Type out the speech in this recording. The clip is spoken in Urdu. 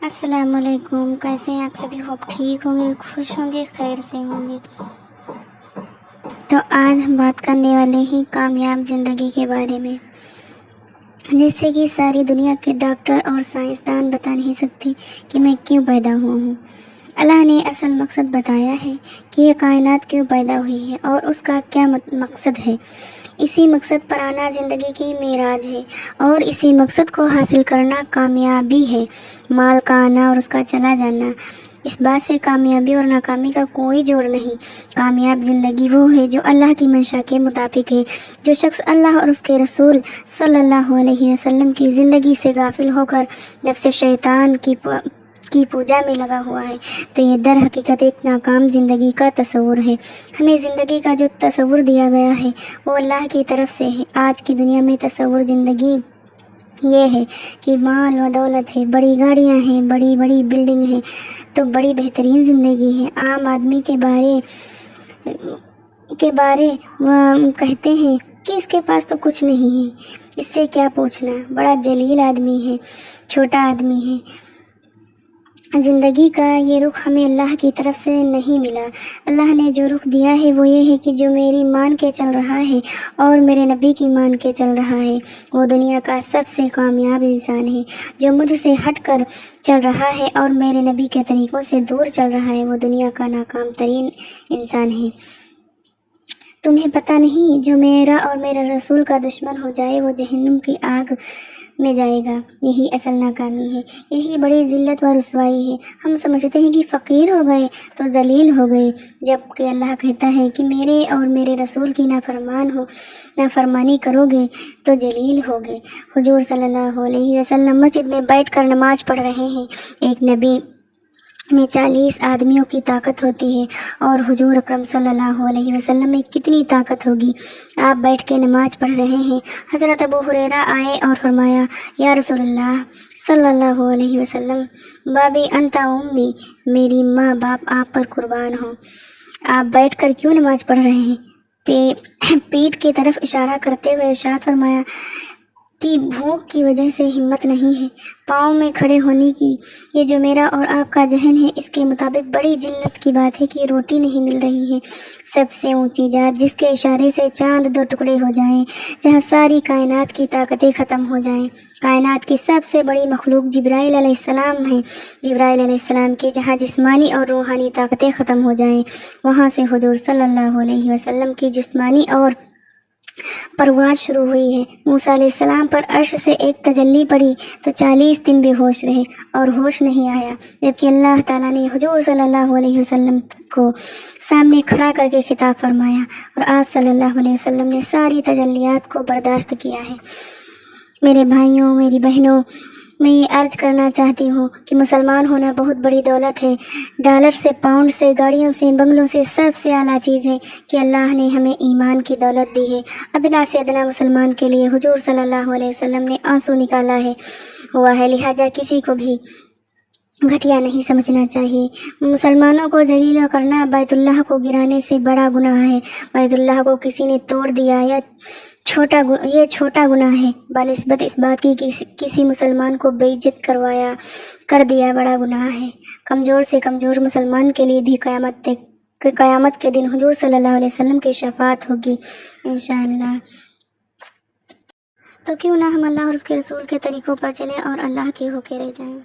السلام علیکم، کیسے ہیں آپ سبھی؟ ہوپ ٹھیک ہوں گے، خوش ہوں گے، خیر سے ہوں گے۔ تو آج ہم بات کرنے والے ہیں کامیاب زندگی کے بارے میں، جس سے کہ ساری دنیا کے ڈاکٹر اور سائنسدان بتا نہیں سکتے کہ میں کیوں پیدا ہوا ہوں۔ اللہ نے اصل مقصد بتایا ہے کہ یہ کائنات کیوں پیدا ہوئی ہے اور اس کا کیا مقصد ہے۔ اسی مقصد پر آنا زندگی کی معراج ہے، اور اسی مقصد کو حاصل کرنا کامیابی ہے۔ مال کا آنا اور اس کا چلا جانا، اس بات سے کامیابی اور ناکامی کا کوئی جوڑ نہیں۔ کامیاب زندگی وہ ہے جو اللہ کی منشا کے مطابق ہے۔ جو شخص اللہ اور اس کے رسول صلی اللہ علیہ وسلم کی زندگی سے غافل ہو کر نفس شیطان کی پوجا میں لگا ہوا ہے، تو یہ در حقیقت ایک ناکام زندگی کا تصور ہے۔ ہمیں زندگی کا جو تصور دیا گیا ہے وہ اللہ کی طرف سے ہے۔ آج کی دنیا میں تصور زندگی یہ ہے کہ مال و دولت ہے، بڑی گاڑیاں ہیں، بڑی بڑی بلڈنگ ہیں، تو بڑی بہترین زندگی ہے۔ عام آدمی کے بارے کہتے ہیں کہ اس کے پاس تو کچھ نہیں ہے، اس سے کیا پوچھنا، بڑا جلیل آدمی ہے، چھوٹا آدمی ہے۔ زندگی کا یہ رخ ہمیں اللہ کی طرف سے نہیں ملا۔ اللہ نے جو رخ دیا ہے وہ یہ ہے کہ جو میری مان کے چل رہا ہے اور میرے نبی کی مان کے چل رہا ہے وہ دنیا کا سب سے کامیاب انسان ہے۔ جو مجھ سے ہٹ کر چل رہا ہے اور میرے نبی کے طریقوں سے دور چل رہا ہے وہ دنیا کا ناکام ترین انسان ہے۔ تمہیں پتہ نہیں، جو میرا اور میرے رسول کا دشمن ہو جائے وہ جہنم کی آگ میں جائے گا۔ یہی اصل ناکامی ہے، یہی بڑی ذلت و رسوائی ہے۔ ہم سمجھتے ہیں کہ فقیر ہو گئے تو ذلیل ہو گئے، جبکہ اللہ کہتا ہے کہ میرے اور میرے رسول کی نافرمانی کرو گے تو ذلیل ہوگے۔ حضور صلی اللہ علیہ وسلم مسجد میں بیٹھ کر نماز پڑھ رہے ہیں۔ ایک نبی میں 40 آدمیوں کی طاقت ہوتی ہے، اور حضور اکرم صلی اللہ علیہ وسلم میں کتنی طاقت ہوگی؟ آپ بیٹھ کے نماز پڑھ رہے ہیں۔ حضرت ابو ہریرہ آئے اور فرمایا، یا رسول اللہ صلی اللہ علیہ وسلم، بابی انت و امی، میری ماں باپ آپ پر قربان ہوں، آپ بیٹھ کر کیوں نماز پڑھ رہے ہیں؟ پیٹھ کی طرف اشارہ کرتے ہوئے ارشاد فرمایا کہ بھوک کی وجہ سے ہمت نہیں ہے، پاؤں میں کھڑے ہونے کی۔ یہ جو میرا اور آپ کا ذہن ہے، اس کے مطابق بڑی ذلت کی بات ہے کہ روٹی نہیں مل رہی ہے۔ سب سے اونچی ذات جس کے اشارے سے چاند 2 ٹکڑے ہو جائیں، جہاں ساری کائنات کی طاقتیں ختم ہو جائیں۔ کائنات کی سب سے بڑی مخلوق جبرائیل علیہ السلام ہیں۔ جبرائیل علیہ السلام کی جہاں جسمانی اور روحانی طاقتیں ختم ہو جائیں، وہاں سے حضور صلی اللہ علیہ وسلم کی جسمانی اور پرواز شروع ہوئی ہے۔ موسیٰ علیہ السلام پر عرش سے ایک تجلی پڑی تو 40 دن بے ہوش رہے اور ہوش نہیں آیا، جبکہ اللہ تعالیٰ نے حضور صلی اللہ علیہ وسلم کو سامنے کھڑا کر کے خطاب فرمایا، اور آپ صلی اللہ علیہ وسلم نے ساری تجلیات کو برداشت کیا ہے۔ میرے بھائیوں، میری بہنوں، میں یہ عرض کرنا چاہتی ہوں کہ مسلمان ہونا بہت بڑی دولت ہے۔ ڈالر سے، پاؤنڈ سے، گاڑیوں سے، بنگلوں سے سب سے اعلیٰ چیز ہے کہ اللہ نے ہمیں ایمان کی دولت دی ہے۔ ادنا سے ادنا مسلمان کے لیے حضور صلی اللہ علیہ وسلم نے آنسو نکالا ہوا ہے، لہٰذا کسی کو بھی گھٹیا نہیں سمجھنا چاہیے۔ مسلمانوں کو ذلیل کرنا بیت اللہ کو گرانے سے بڑا گناہ ہے۔ بیت اللہ کو کسی نے توڑ دیا یہ چھوٹا گناہ ہے، بنسبت اس بات کی کسی مسلمان کو بے عزت کر دیا بڑا گناہ ہے۔ کمزور سے کمزور مسلمان کے لیے بھی قیامت کے دن حضور صلی اللہ علیہ وسلم کی شفاعت ہوگی انشاءاللہ۔ تو کیوں نہ ہم اللہ اور اس کے رسول کے طریقوں پر چلیں اور اللہ کے ہو کے رہ جائیں۔